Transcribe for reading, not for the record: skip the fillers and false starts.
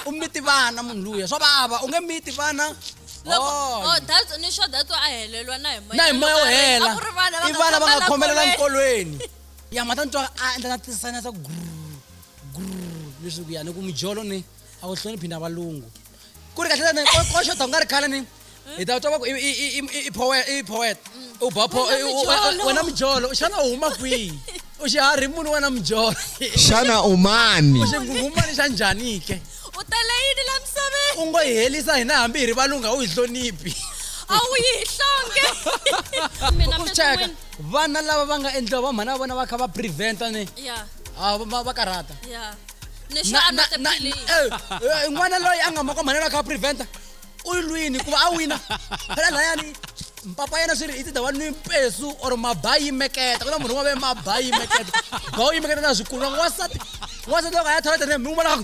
umiti vana munhu luya swa baba u nge miti vana that's ni sure that a helelwa na hi moya. na hi moya wo hela A ku ri vana I vana va nga khomelela enkolweni. enkolweni ya mata ntwa a endla na tisana sa leswi ku ya ni ku mujolo ni a ku hloniphi na valungu ku ri kahle ne ko xota nga ri khale ni hi ta twa ku I poet u ba wena mujolo xana u huma kwihi u xiharhi munhu wena mujolo Shana umani. u xingungumani xa njhani ke U tele yini la misaveni? u ngo hi helisa hina hambi hi ri valungu a wu hi hloniphi A wu yi hlonge. Mina u cheka mfethu vana lava va nga endliwa va mhana va vona va kha va preventa ni yeah, va karhata yeah. Ni sure I'm not the police. n'wana loyi a nga makwa mhanelo a kha a preventa u lwini ku va a wina phela layani mpapa yena swi ri i tidawa ni mpesu or mabayi meketa ku na munhu wa ve mabayi meketa ba u yi meketa na swikulu n'wansati loko a ya tholetani mi n'wi vona